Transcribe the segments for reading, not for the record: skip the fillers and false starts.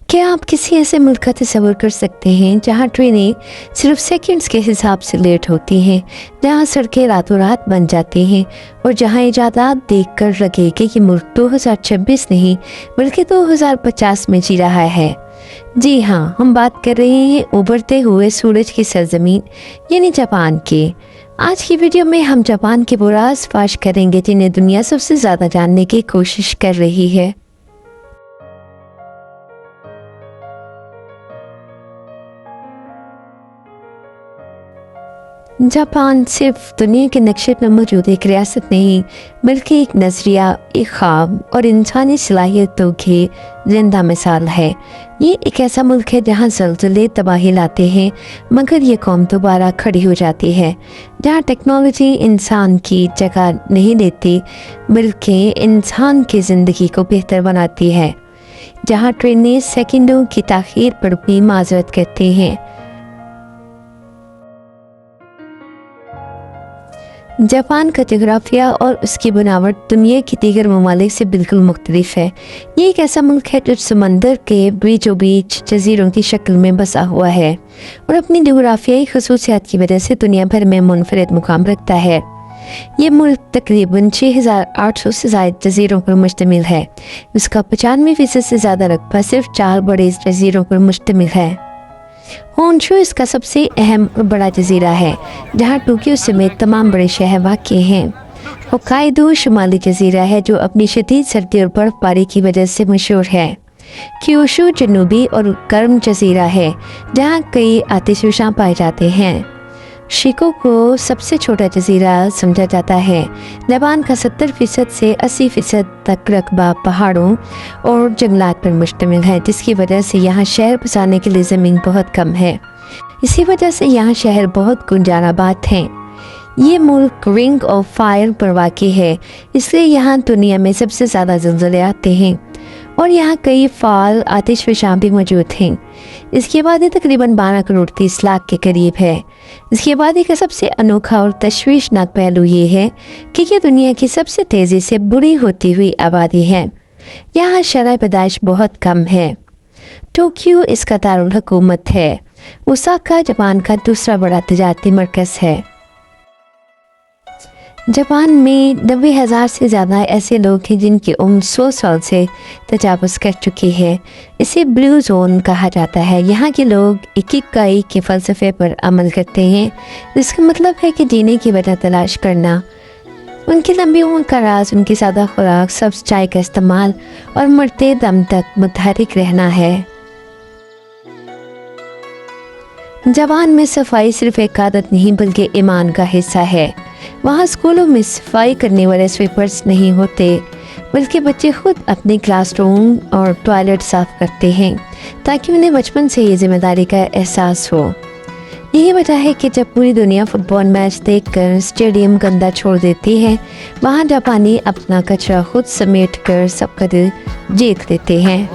क्या आप किसी ऐसे मुल्क का तस्वर कर सकते हैं जहां ट्रेनें सिर्फ सेकंड्स के हिसाब से लेट होती हैं, जहां सड़कें रातों रात बन जाती हैं और जहां इजादात देखकर लगे कि ये मुल्क 2026 नहीं बल्कि 2050 में जी रहा है। जी हाँ, हम बात कर रहे हैं उभरते हुए सूरज की सरजमीन यानी जापान के। आज की वीडियो में हम जापान के वो राज फाश करेंगे जिन्हें दुनिया सबसे ज़्यादा जानने की कोशिश कर रही है। जापान सिर्फ दुनिया के नक्शे पर मौजूद एक रियासत नहीं बल्कि एक नज़रिया, एक ख्वाब और इंसानी सलाहियतों की जिंदा मिसाल है। ये एक ऐसा मुल्क है जहाँ ज़लज़ले तबाही लाते हैं मगर ये कौम दोबारा खड़ी हो जाती है, जहाँ टेक्नोलॉजी इंसान की जगह नहीं लेती बल्कि इंसान की ज़िंदगी को बेहतर बनाती है, जहाँ ट्रेनें सेकंडों की ताख़ीर पर भी माज़रत करती हैं। जापान का जोग्राफिया और उसकी बनावट दुनिया की दीगर ममालिक से बिल्कुल मुख्तलिफ है। ये एक ऐसा मुल्क है जो समंदर के बीचों बीच जजीरों की शक्ल में बसा हुआ है और अपनी जोग्राफियाई खसूसियात की वजह से दुनिया भर में मुनफरिद मुकाम रखता है। ये मुल्क तकरीबन 6800 से ज़ायद जजीरों पर मुश्तमिल है। इसका 95% से ज़्यादा रकबा सिर्फ 4 बड़े जजीरों पर मुश्तमिल है। होन्शू इसका सबसे अहम और बड़ा जजीरा है जहाँ टोक्यो समेत तमाम बड़े शहर वाक़ हैं। होक्काइडो शुमाली जजीरा है जो अपनी शदीद सर्दी और बर्फबारी की वजह से मशहूर है। क्यूशू जनूबी और गर्म जजीरा है जहाँ कई आतिशफशां पाए जाते हैं। शिकोकू सबसे छोटा जजीरा समझा जाता है। जापान का 70% से 80% तक रकबा पहाड़ों और जंगलात पर मुश्तमिल है, जिसकी वजह से यहाँ शहर बसाने के लिए ज़मीन बहुत कम है। इसी वजह से यहाँ शहर बहुत गुंजाराबाद हैं। ये मुल्क रिंग ऑफ फायर पर वाक़ई है, इसलिए यहाँ दुनिया में सबसे ज़्यादा ज़लज़ले आते हैं और यहाँ कई फाल आतिशफशां भी मौजूद हैं। इसकी आबादी तकरीबन 12 करोड़ 30 लाख के करीब है। इसकी आबादी का सबसे अनोखा और तशवीशनाक पहलू ये है कि ये दुनिया की सबसे तेज़ी से बुरी होती हुई आबादी है। यहाँ शरह पैदाइश बहुत कम है। टोक्यो इसका दारुल हुकूमत है। ओसाका जापान का दूसरा बड़ा तजारती मरकज़ है। जापान में 90,000 से ज़्यादा ऐसे लोग हैं जिनकी उम्र 100 साल से तजावज़ कर चुकी है। इसे ब्लू जोन कहा जाता है। यहाँ के लोग इकिगाई के फ़लसफ़े पर अमल करते हैं, जिसका मतलब है कि जीने की वजह तलाश करना। उनकी लंबी उम्र का राज उनकी सादा खुराक, सब्ज़ चाय का इस्तेमाल और मरते दम तक मुतहरिक रहना है। जापान में सफाई सिर्फ एक आदत नहीं बल्कि ईमान का हिस्सा है। वहाँ स्कूलों में सफाई करने वाले स्वीपर्स नहीं होते बल्कि बच्चे खुद अपने क्लासरूम और टॉयलेट साफ़ करते हैं ताकि उन्हें बचपन से ये जिम्मेदारी का एहसास हो। यही वजह है कि जब पूरी दुनिया फुटबॉल मैच देखकर स्टेडियम गंदा छोड़ देती है, वहाँ जापानी अपना कचरा खुद समेट कर सबका दिल जीत लेते हैं।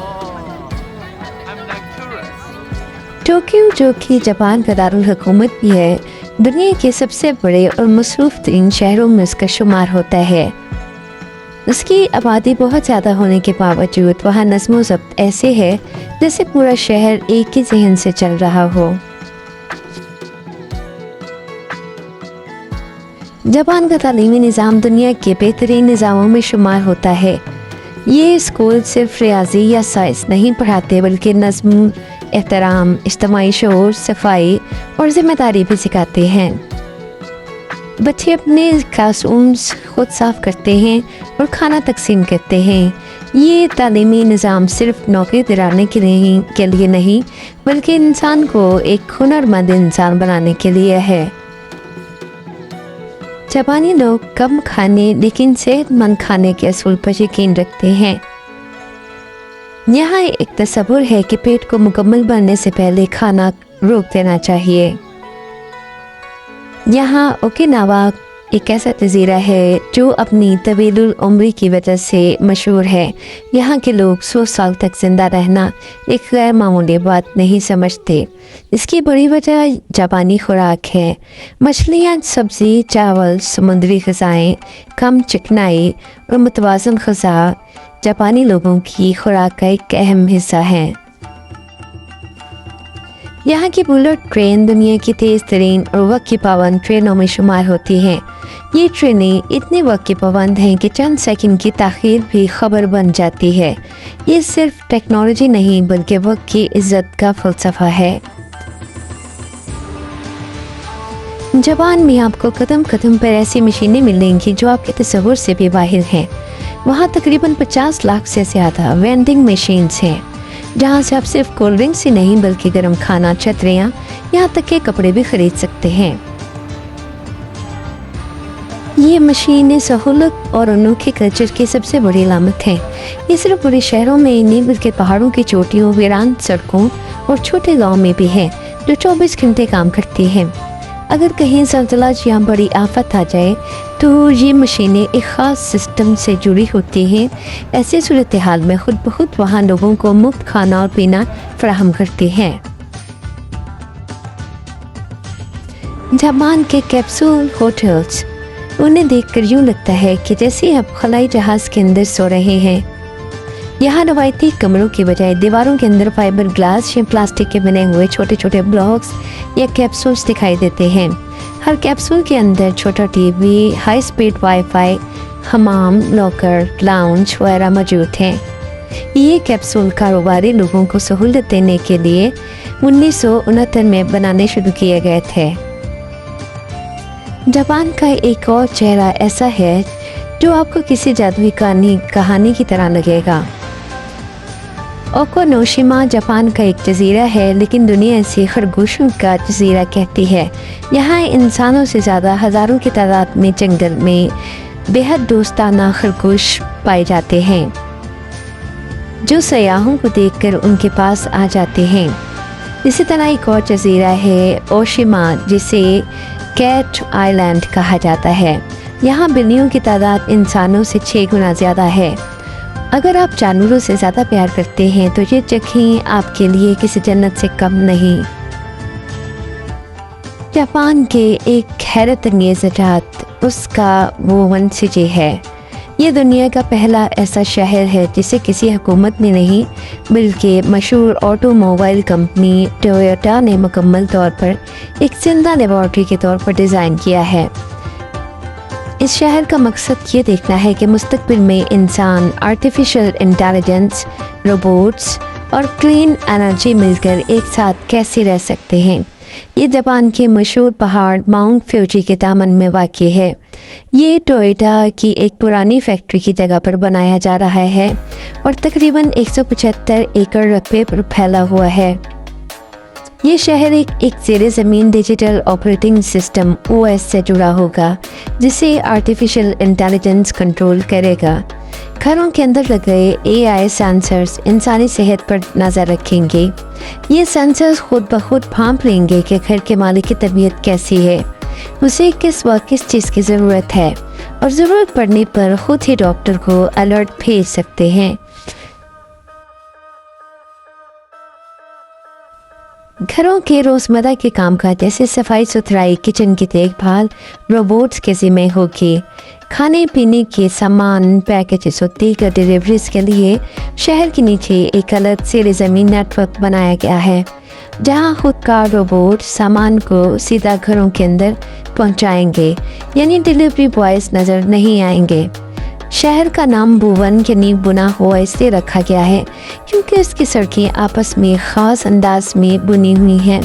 टोक्यो, जो कि जापान का दारुल हुकूमत भी है, दुनिया के सबसे बड़े और मसरूफ़ तरीन शहरों में उसका शुमार होता है। उसकी आबादी बहुत ज़्यादा होने के बावजूद वहाँ नज़्म व ज़ब्त ऐसे है जैसे पूरा शहर एक ही जहन से चल रहा हो। जापान का तालीमी निज़ाम दुनिया के बेहतरीन निज़ामों में शुमार होता है। ये स्कूल सिर्फ रियाजी या साइंस नहीं पढ़ाते बल्कि नज़्म, एहतराम, इज्तिमाई शऊर, सफाई और ज़िम्मेदारी भी सिखाते हैं। बच्चे अपने क्लासरूम्स खुद साफ़ करते हैं और खाना तकसीम करते हैं। ये तालीमी निज़ाम सिर्फ नौकरी दिलाने के लिए नहीं बल्कि इंसान को एक हुनरमंद इंसान बनाने के लिए है। जापानी लोग कम खाने लेकिन सेहतमंद खाने के असूल पर यकीन रखते हैं। यहाँ एक तस्वुर है कि पेट को मुकम्मल भरने से पहले खाना रोक देना चाहिए। यहाँ ओकिनावा एक ऐसा जजीरा है जो अपनी तवीलुल उम्री की वजह से मशहूर है। यहाँ के लोग 100 साल तक ज़िंदा रहना एक गैर मामूली बात नहीं समझते। इसकी बड़ी वजह जापानी खुराक है। मछलियाँ, सब्ज़ी, चावल, समुद्री ग़िज़ाएँ, कम चिकनाई और मुतवाज़न ग़िज़ा जापानी लोगों की खुराक का एक अहम हिस्सा है। यहाँ की बुलेट ट्रेन दुनिया की तेज़ तरीन और वक्त की पाबंद ट्रेनों में शुमार होती हैं। ये ट्रेनें इतने वक्त की पाबंद हैं कि चंद सेकंड की ताख़ीर भी खबर बन जाती है। ये सिर्फ टेक्नोलॉजी नहीं बल्कि वक्त की इज्जत का फ़लसफ़ा है। जापान में आपको कदम कदम पर ऐसी मशीनें मिलेंगी जो आपके तसव्वुर से भी बाहर हैं। वहाँ तकरीबन 50 लाख से ज़्यादा वेंडिंग मशीन्स हैं, जहाँ से आप सिर्फ कोल्ड ड्रिंक्स ही नहीं बल्कि गर्म खाना, छतरियाँ, यहाँ तक के कपड़े भी खरीद सकते हैं। ये मशीनें सहूलत और अनोखे कल्चर की सबसे बड़ी अलामत हैं। ये सिर्फ बड़े शहरों में ही नहीं बल्कि पहाड़ों की चोटियों, वीरान सड़कों और छोटे गाँव में भी है, जो 24 घंटे काम करती हैं। अगर कहीं ज़लज़ला या बड़ी आफत आ जाए तो ये मशीनें एक ख़ास सिस्टम से जुड़ी होती हैं। ऐसे सूरत हाल में खुद ब खुद वहाँ लोगों को मुफ्त खाना और पीना फराहम करती हैं। जापान के कैप्सूल होटल्स, उन्हें देखकर यूँ लगता है कि जैसे आप खलाई जहाज़ के अंदर सो रहे हैं। यहाँ रवायती कमरों के बजाय दीवारों के अंदर फाइबर ग्लास या प्लास्टिक के बने हुए छोटे छोटे ब्लॉक्स या कैप्सूल्स दिखाई देते हैं। हर कैप्सूल के अंदर छोटा टीवी, हाई स्पीड वाईफाई, हमाम, लॉकर, लाउंज वगैरह मौजूद हैं। ये कैप्सूल कारोबारी लोगों को सहूलत देने के लिए 1969 में बनाने शुरू किए गए थे। जापान का एक और चेहरा ऐसा है जो आपको किसी जादुई कहानी की तरह लगेगा। ओकोनोशिमा जापान का एक जजीरा है, लेकिन दुनिया इसे खरगोशों का जजीरा कहती है। यहाँ इंसानों से ज़्यादा हज़ारों की तादाद में जंगल में बेहद दोस्ताना खरगोश पाए जाते हैं, जो सयाहों को देखकर उनके पास आ जाते हैं। इसी तरह एक और जजीरा है ओशिमा, जिसे कैट आइलैंड कहा जाता है। यहाँ बिल्लियों की तादाद इंसानों से 6 गुना ज़्यादा है। अगर आप जानवरों से ज़्यादा प्यार करते हैं तो ये जगह आपके लिए किसी जन्नत से कम नहीं। जापान के एक हैरत अंगेज़ इजाद उसका वो वनसिजे है। ये दुनिया का पहला ऐसा शहर है जिसे किसी हुकूमत ने नहीं बल्कि मशहूर ऑटोमोबाइल कंपनी टोयोटा ने मुकम्मल तौर पर एक जिंदा लेबॉर्ट्री के तौर पर डिज़ाइन किया है। इस शहर का मकसद ये देखना है कि मुस्तकबिल में इंसान, आर्टिफिशियल इंटेलिजेंस, रोबोट्स और क्लीन एनर्जी मिलकर एक साथ कैसे रह सकते हैं। ये जापान के मशहूर पहाड़ माउंट फ्यूजी के दामन में वाक़ है। ये टोयोटा की एक पुरानी फैक्ट्री की जगह पर बनाया जा रहा है और तकरीबन 175 एकड़ रकबे पर फैला हुआ है। ये शहर एक ज़ेरे ज़मीन डिजिटल ऑपरेटिंग सिस्टम OS से जुड़ा होगा, जिसे आर्टिफिशियल इंटेलिजेंस कंट्रोल करेगा। घरों के अंदर लगे AI सेंसर्स इंसानी सेहत पर नज़र रखेंगे। ये सेंसर्स खुद ब खुद भांप लेंगे कि घर के मालिक की तबीयत कैसी है, उसे किस वक्त किस चीज़ की ज़रूरत है, और ज़रूरत पड़ने पर खुद ही डॉक्टर को अलर्ट भेज सकते हैं। घरों के रोज़मर्रा के कामकाज जैसे सफाई सुथराई, किचन की देखभाल रोबोट्स के ज़िम्मे होगी। खाने पीने के सामान, पैकेजेस और दीगर डिलीवरीज के लिए शहर के नीचे एक अलग ज़ेरे ज़मीन नेटवर्क बनाया गया है, जहां खुद का रोबोट सामान को सीधा घरों के अंदर पहुंचाएंगे, यानी डिलीवरी बॉयज़ नज़र नहीं आएंगे। शहर का नाम भुवन यानी बुना हुआ इसलिए रखा गया है क्योंकि इसकी सड़कें आपस में ख़ास अंदाज में बुनी हुई हैं।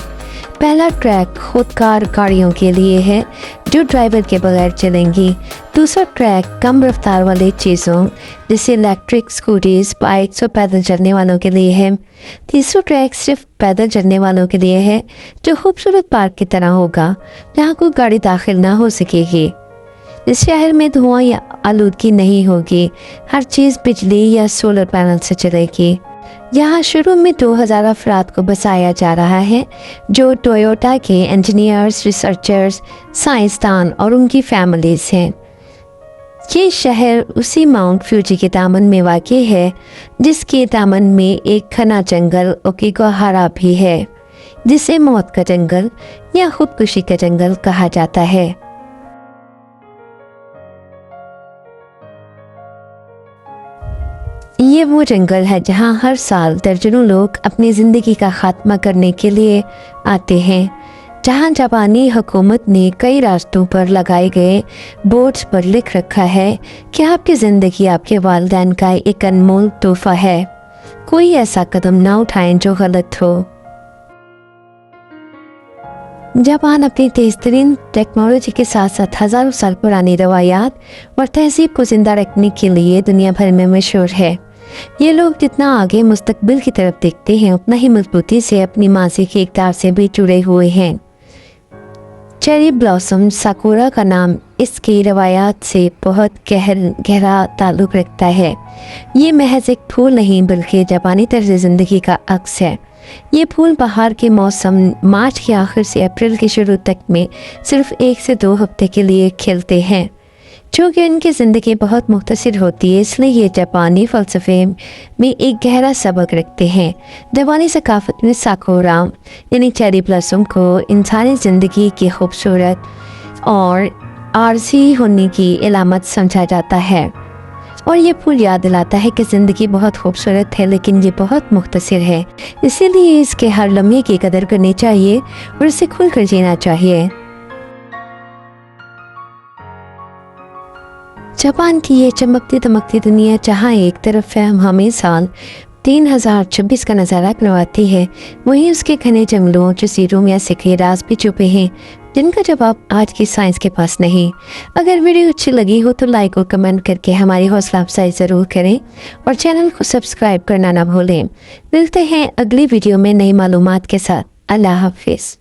पहला ट्रैक खुदकार गाड़ियों के लिए है जो ड्राइवर के बगैर चलेंगी। दूसरा ट्रैक कम रफ्तार वाली चीज़ों जैसे इलेक्ट्रिक स्कूटीज, बाइक्स और पैदल चलने वालों के लिए है। तीसरा ट्रैक सिर्फ पैदल चलने वालों के लिए है, जो खूबसूरत पार्क की तरह होगा जहाँ कोई गाड़ी दाखिल ना हो सकेगी। इस शहर में धुआं या आलूदगी नहीं होगी, हर चीज़ बिजली या सोलर पैनल से चलेगी। यहाँ शुरू में 2000 अफराद को बसाया जा रहा है, जो टोयोटा के इंजीनियर्स, रिसर्चर्स, साइंसदान और उनकी फैमिलीज हैं। ये शहर उसी माउंट फ्यूजी के दामन में वाक़ है, जिसके दामन में एक घना जंगल ओकिगाहारा भी है, जिसे मौत का जंगल या खुदकुशी का जंगल कहा जाता है। ये वो जंगल है जहाँ हर साल दर्जनों लोग अपनी ज़िंदगी का खात्मा करने के लिए आते हैं, जहाँ जापानी हुकूमत ने कई रास्तों पर लगाए गए बोर्ड्स पर लिख रखा है कि आपकी ज़िंदगी आपके वालिदैन का एक अनमोल तोहफा है, कोई ऐसा कदम ना उठाएं जो गलत हो। जापान अपनी तेज़ तरीन टेक्नोलॉजी के साथ साथ हज़ारों साल पुरानी रवायात और तहजीब को ज़िंदा रखने के लिए दुनिया भर में मशहूर है। ये लोग जितना आगे मुस्तकबिल की तरफ देखते हैं उतना ही मजबूती से अपनी माजी की इक़दार से भी जुड़े हुए हैं। चेरी ब्लॉसम साकुरा का नाम इसकी रवायात से बहुत गहरा ताल्लुक़ रखता है। ये महज एक फूल नहीं बल्कि जापानी तर्ज ज़िंदगी का अक्स है। ये फूल बहार के मौसम मार्च के आखिर से अप्रैल के शुरू तक में सिर्फ 1 से 2 हफ्ते के लिए खिलते हैं। चूँकि इनकी ज़िंदगी बहुत मुख्तसर होती है, इसलिए ये जापानी फ़लसफ़े में एक गहरा सबक रखते हैं। जापानी सकाफ़त में साकुरा यानी चेरी ब्लॉसम को इंसानी ज़िंदगी की खूबसूरत और आरज़ी होने की अलामत समझा जाता है, और ये फूल याद दिलाता है कि ज़िंदगी बहुत खूबसूरत है लेकिन ये बहुत मुख्तसर है, इसीलिए इसके हर लम्हे की कदर करनी चाहिए और इसे खुल कर जीना चाहिए। जापान की ये चमकती दमकती दुनिया जहाँ एक तरफ हमें साल 3026 का नज़ारा करवाती है, वहीं उसके घने जंगलों जजीरों में ऐसे राज भी छुपे हैं जिनका जवाब आज की साइंस के पास नहीं। अगर वीडियो अच्छी लगी हो तो लाइक और कमेंट करके हमारी हौसला अफजाई ज़रूर करें और चैनल को सब्सक्राइब करना ना भूलें। मिलते हैं अगली वीडियो में नई मालूमात के साथ। अल्लाह हाफिज़।